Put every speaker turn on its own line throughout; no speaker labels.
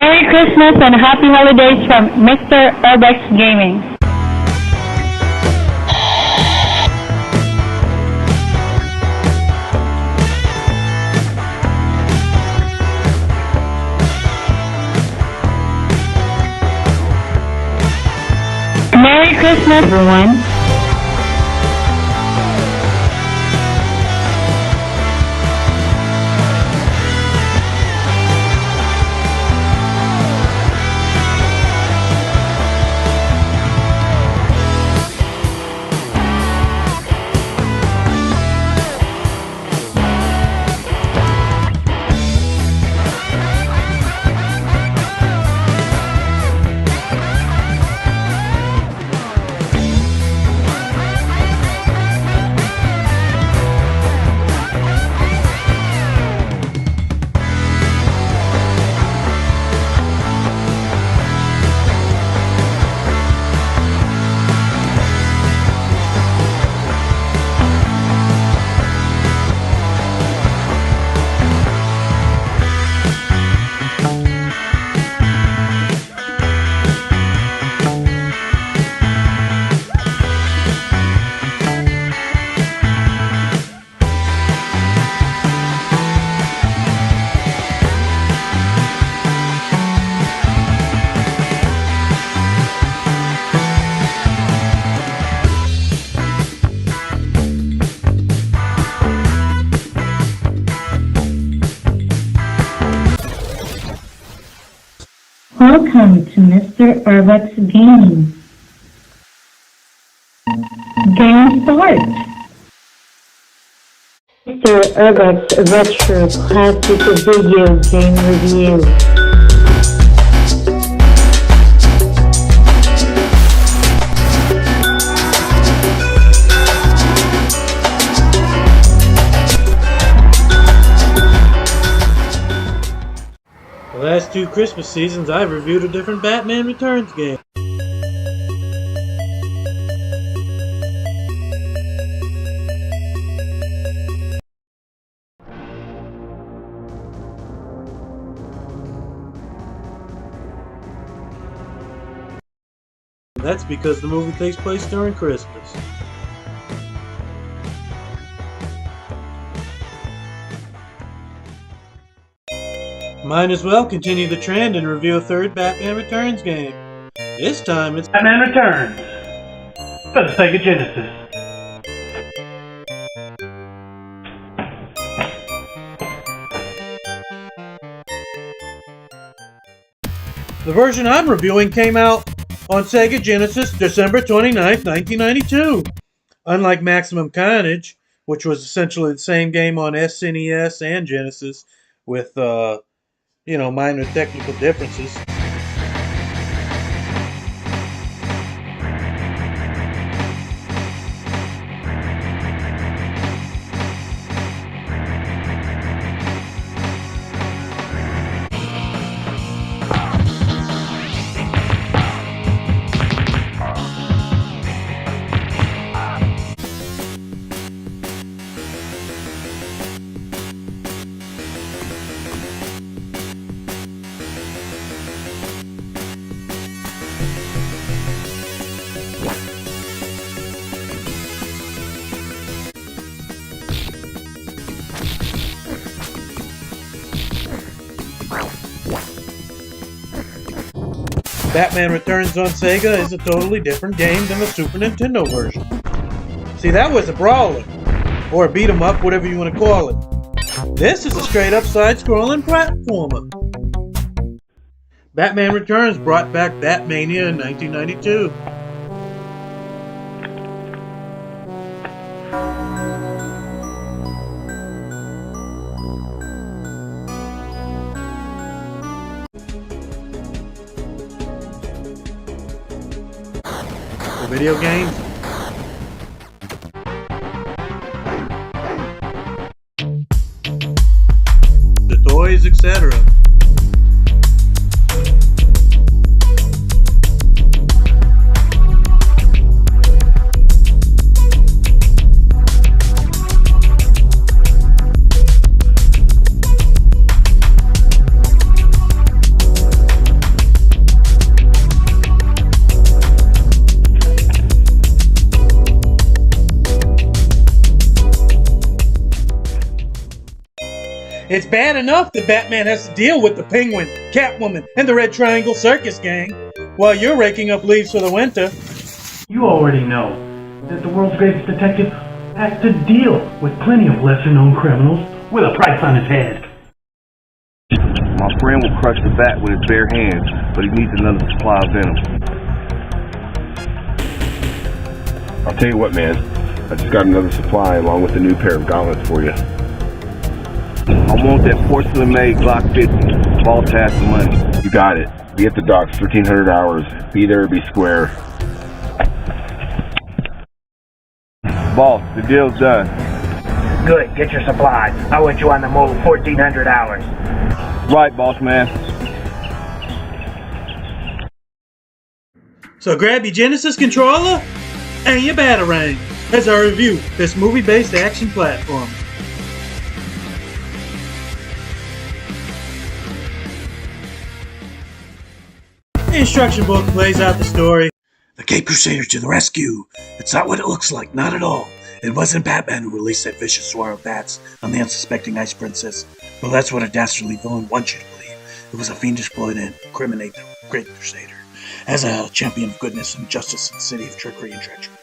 Merry Christmas and Happy Holidays from Mr. Erbac Gaming. Merry Christmas, everyone. Welcome to Mr. Erbac's Gaming. Game start. Mr. Erbac's Retro Classic Video Game Review.
The last two Christmas seasons, I've reviewed a different Batman Returns game. That's because the movie takes place during Christmas. Might as well continue the trend and review a third Batman Returns game. This time it's
Batman Returns for the Sega Genesis.
The version I'm reviewing came out on Sega Genesis December 29th, 1992. Unlike Maximum Carnage, which was essentially the same game on SNES and Genesis with minor technical differences. Batman Returns on Sega is a totally different game than the Super Nintendo version. See, that was a brawler, or a beat 'em up, whatever you want to call it. This is a straight up side-scrolling platformer. Batman Returns brought back Batmania in 1992. Video games, the toys, etc. It's bad enough that Batman has to deal with the Penguin, Catwoman, and the Red Triangle Circus Gang, while you're raking up leaves for the winter.
You already know that the world's greatest detective has to deal with plenty of lesser-known criminals with a price on his head.
My friend will crush the bat with his bare hands, but he needs another supply of venom.
I'll tell you what, man. I just got another supply along with a new pair of gauntlets for you.
I want that porcelain-made Glock 50. Ball task the money.
You got it. Be at the docks, 1300 hours. Be there, be square.
Boss, the deal's done.
Good, get your supplies. I want you on the move 1400 hours.
Right, boss man.
So grab your Genesis controller and your Batarang as I review this movie-based action platform. The instruction book lays out the story. The Cape Crusader to the rescue. It's not what it looks like, not at all. It wasn't Batman who released that vicious swarm of bats on the unsuspecting Ice Princess. Well, that's what a dastardly villain wants you to believe. It was a fiendish ploy to incriminate the Great Crusader as a champion of goodness and justice in the city of trickery and treachery.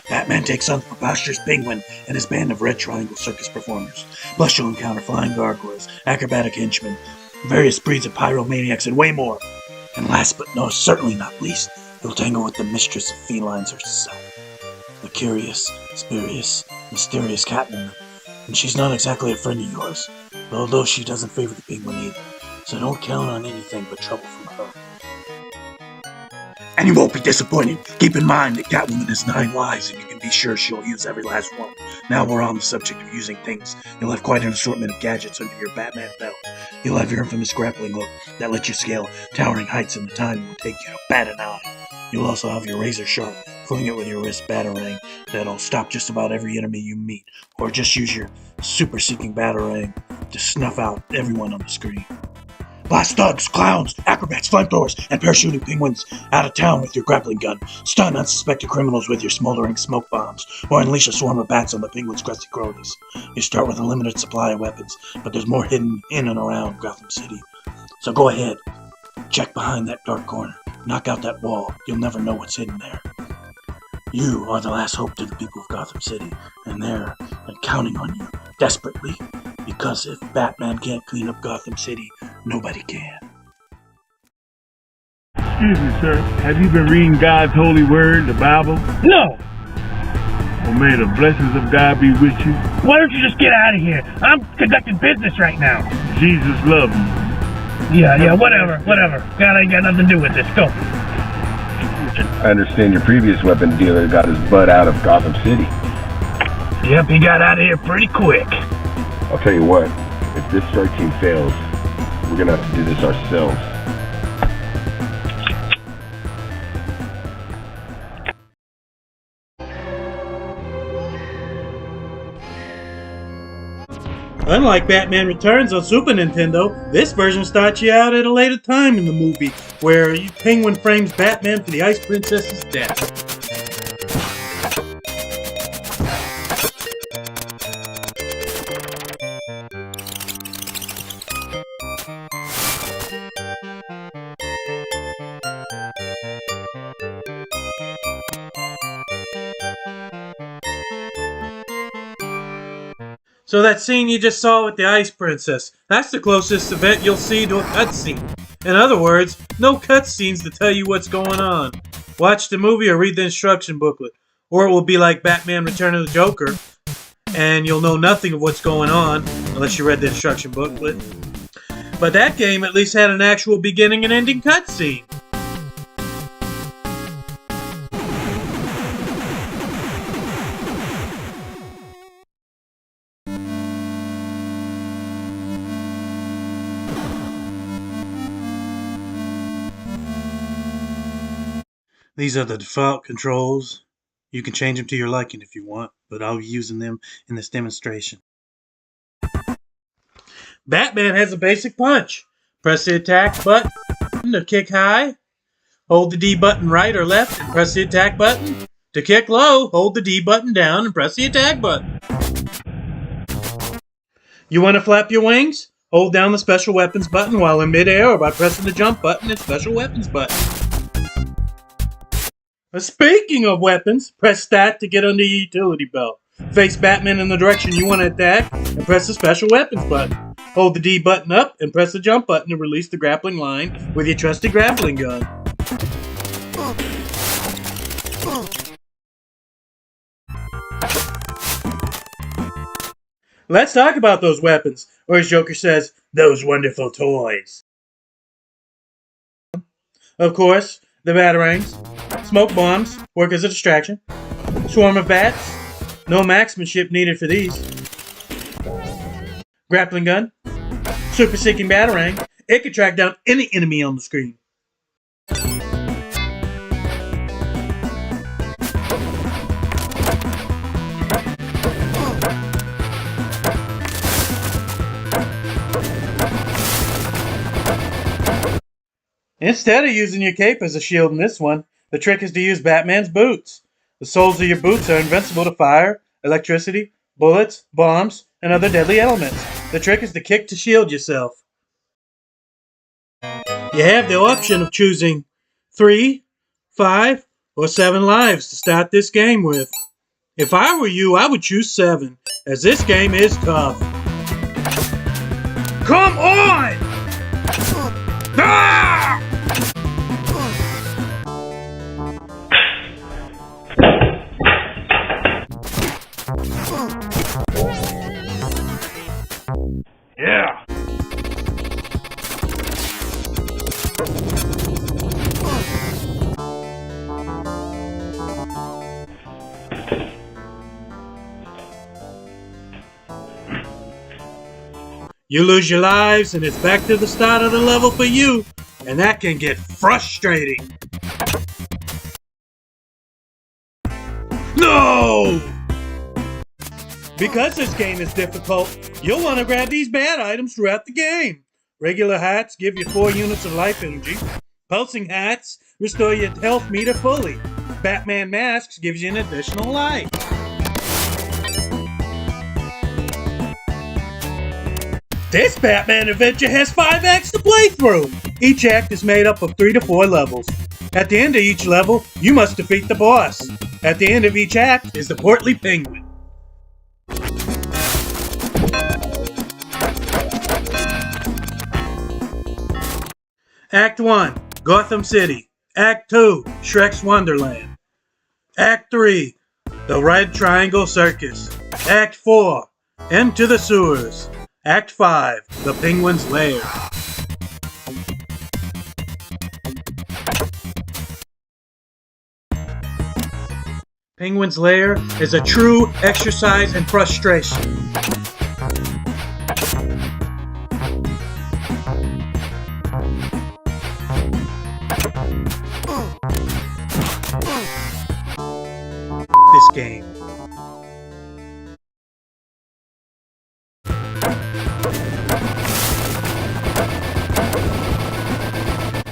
Batman takes on the preposterous Penguin and his band of Red Triangle Circus performers. Plus you'll encounter flying gargoyles, acrobatic henchmen, various breeds of pyromaniacs, and way more. And last but certainly not least, you'll tangle with the mistress of felines herself. The curious, spurious, mysterious Catwoman. And she's not exactly a friend of yours, although she doesn't favor the Penguin either. So don't count on anything but trouble from her. And you won't be disappointed. Keep in mind that Catwoman has 9 lives, and you can be sure she'll use every last one. Now we're on the subject of using things. You'll have quite an assortment of gadgets under your Batman belt. You'll have your infamous grappling hook that lets you scale towering heights in the time it will take you to bat an eye. You'll also have your razor sharp, fling it with your wrist Batarang that'll stop just about every enemy you meet, or just use your super seeking Batarang to snuff out everyone on the screen. Blast thugs, clowns, acrobats, flamethrowers, and parachuting penguins out of town with your grappling gun. Stun unsuspected criminals with your smoldering smoke bombs, or unleash a swarm of bats on the penguins' crusty cronies. You start with a limited supply of weapons, but there's more hidden in and around Gotham City. So go ahead, check behind that dark corner, knock out that wall. You'll never know what's hidden there. You are the last hope to the people of Gotham City, and they're counting on you desperately, because if Batman can't clean up Gotham City, nobody can.
Excuse me, sir. Have you been reading God's holy word, the Bible?
No!
Well, may the blessings of God be with you.
Why don't you just get out of here? I'm conducting business right now.
Jesus loves you.
Yeah, whatever. God ain't got nothing to do with this. Go.
I understand your previous weapon dealer got his butt out of Gotham City.
Yep, he got out of here pretty quick.
I'll tell you what, if this strike team fails, we're gonna have to do this ourselves.
Unlike Batman Returns on Super Nintendo, this version starts you out at a later time in the movie, where Penguin frames Batman for the Ice Princess's death. So that scene you just saw with the Ice Princess, that's the closest event you'll see to a cutscene. In other words, no cutscenes to tell you what's going on. Watch the movie or read the instruction booklet. Or it will be like Batman Return of the Joker, and you'll know nothing of what's going on, unless you read the instruction booklet. But that game at least had an actual beginning and ending cutscene. These are the default controls. You can change them to your liking if you want, but I'll be using them in this demonstration. Batman has a basic punch. Press the attack button to kick high. Hold the D button right or left and press the attack button. To kick low, hold the D button down and press the attack button. You want to flap your wings? Hold down the special weapons button while in midair or by pressing the jump button and special weapons button. Speaking of weapons, press stat to get under your utility belt. Face Batman in the direction you want to attack and press the special weapons button. Hold the D button up and press the jump button to release the grappling line with your trusty grappling gun. Let's talk about those weapons, or as Joker says, those wonderful toys. Of course, the batarangs. Smoke bombs work as a distraction. Swarm of bats. No marksmanship needed for these. Grappling gun. Super seeking batarang. It can track down any enemy on the screen. Instead of using your cape as a shield in this one, the trick is to use Batman's boots. The soles of your boots are invincible to fire, electricity, bullets, bombs, and other deadly elements. The trick is to kick to shield yourself. You have the option of choosing 3, 5, or 7 lives to start this game with. If I were you, I would choose 7, as this game is tough. Come on! Ah!
Yeah.
You lose your lives, and it's back to the start of the level for you, and that can get frustrating. No! Because this game is difficult, you'll want to grab these bad items throughout the game. Regular hats give you 4 units of life energy. Pulsing hats restore your health meter fully. Batman masks gives you an additional life. This Batman adventure has 5 acts to play through. Each act is made up of 3 to 4 levels. At the end of each level, you must defeat the boss. At the end of each act is the portly penguin. Act 1, Gotham City. Act 2, Shrek's Wonderland. Act 3, The Red Triangle Circus. Act 4, Into the Sewers. Act 5, The Penguin's Lair. Penguin's Lair is a true exercise in frustration. This game.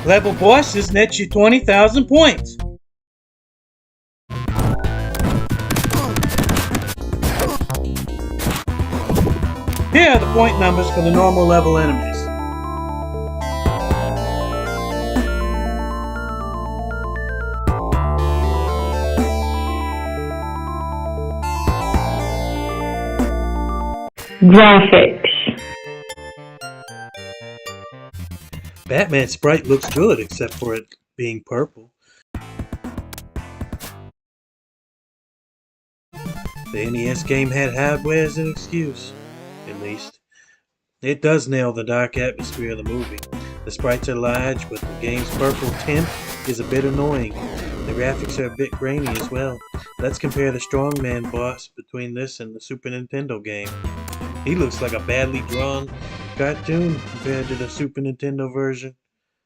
Level bosses net you 20,000 points. Here are the point numbers for the normal level enemies.
Graphics.
Batman's sprite looks good except for it being purple. The NES game had hardware as an excuse, at least. It does nail the dark atmosphere of the movie. The sprites are large, but the game's purple tint is a bit annoying. The graphics are a bit grainy as well. Let's compare the strongman boss between this and the Super Nintendo game. He looks like a badly drawn cartoon compared to the Super Nintendo version.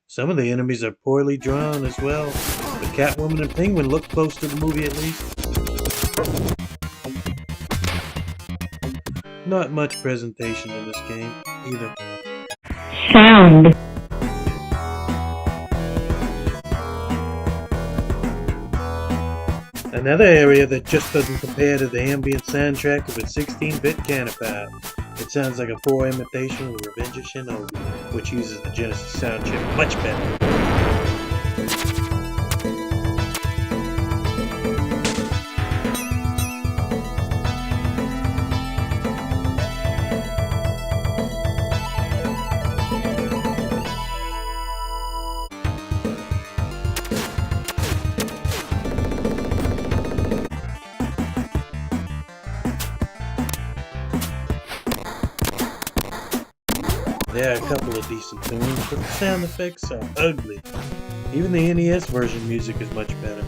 Some of the enemies are poorly drawn as well, but Catwoman and Penguin look close to the movie at least. Not much presentation in this game, either.
Sound.
Another area that just doesn't compare to the ambient soundtrack of its 16-bit counterpart. It sounds like a poor imitation of Revenge of Shinobi, which uses the Genesis sound chip much better. There are a couple of decent tunes, but the sound effects are ugly. Even the NES version music is much better.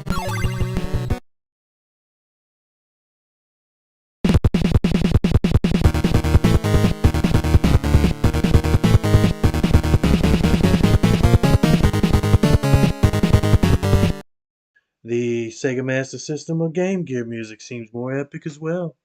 The Sega Master System or Game Gear music seems more epic as well.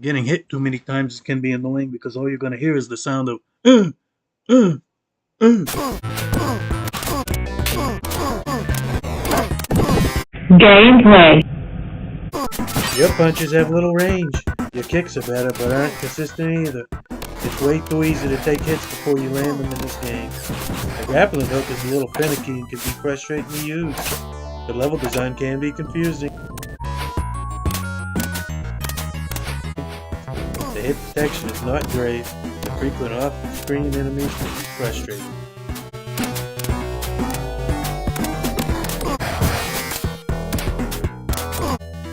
Getting hit too many times can be annoying because all you're going to hear is the sound of
Gameplay.
Your punches have little range. Your kicks are better, but aren't consistent either. It's way too easy to take hits before you land them in this game. The grappling hook is a little finicky and can be frustrating to use. The level design can be confusing. The hit detection is not great. The frequent off-screen enemies can be frustrating.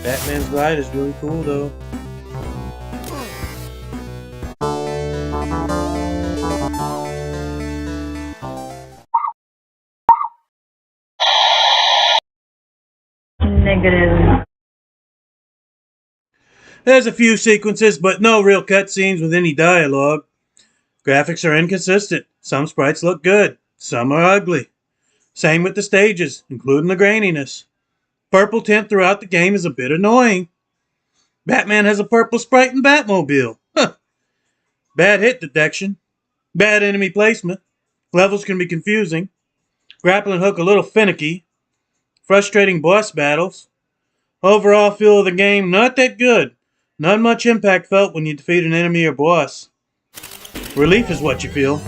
Batman's glide is really cool though.
Negative.
There's a few sequences, but no real cutscenes with any dialogue. Graphics are inconsistent. Some sprites look good, some are ugly. Same with the stages, including the graininess. Purple tint throughout the game is a bit annoying. Batman has a purple sprite in Batmobile. Huh. Bad hit detection. Bad enemy placement. Levels can be confusing. Grappling hook a little finicky. Frustrating boss battles. Overall feel of the game not that good. Not much impact felt when you defeat an enemy or boss. Relief is what you feel.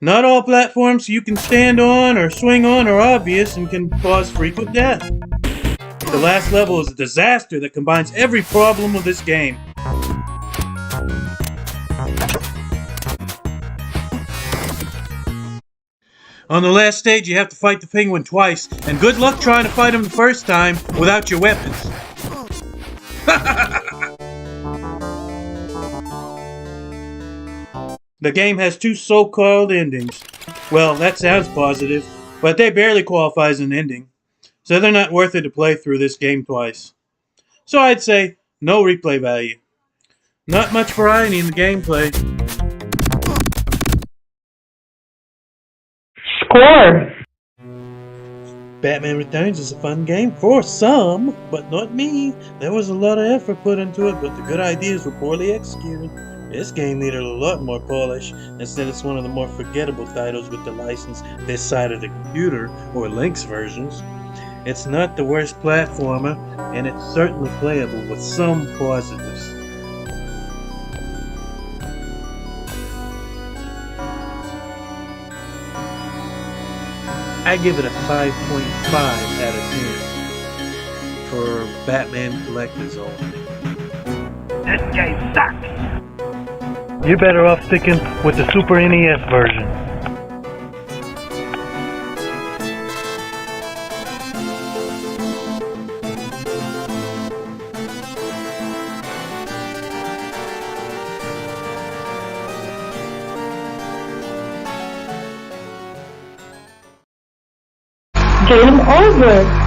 Not all platforms you can stand on or swing on are obvious and can cause frequent death. The last level is a disaster that combines every problem of this game. On the last stage, you have to fight the penguin twice, and good luck trying to fight him the first time without your weapons. The game has two so-called endings. Well, that sounds positive, but they barely qualify as an ending, so they're not worth it to play through this game twice. So I'd say no replay value. Not much variety in the gameplay.
Score.
Batman Returns is a fun game for some, but not me. There was a lot of effort put into it, but the good ideas were poorly executed. This game needed a lot more polish. Instead, it's one of the more forgettable titles with the license this side of the computer, or Link's versions. It's not the worst platformer, and it's certainly playable with some positives. I give it a 5.5 out of 10 for Batman Collector's only.
This game sucks.
You're better off sticking with the Super NES version.
Game over.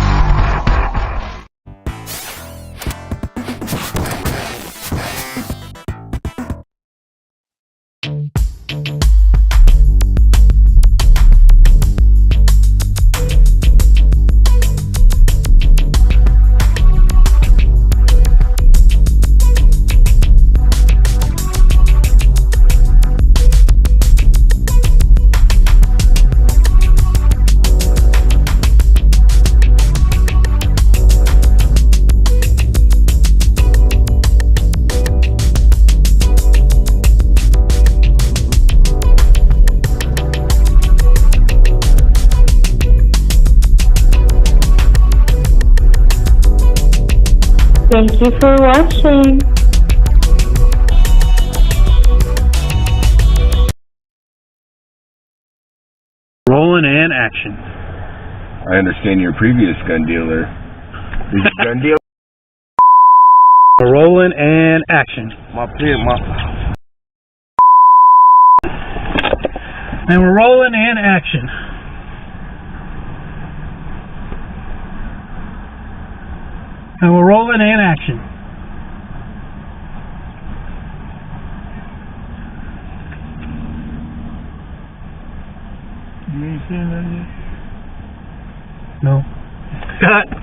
Thank you for watching.
Rolling and action.
I understand you're a previous gun dealer. This is gun dealer?
Rolling and action. And we're rolling and action. And we're rolling and action.
You ain't saying that yet?
No. Cut.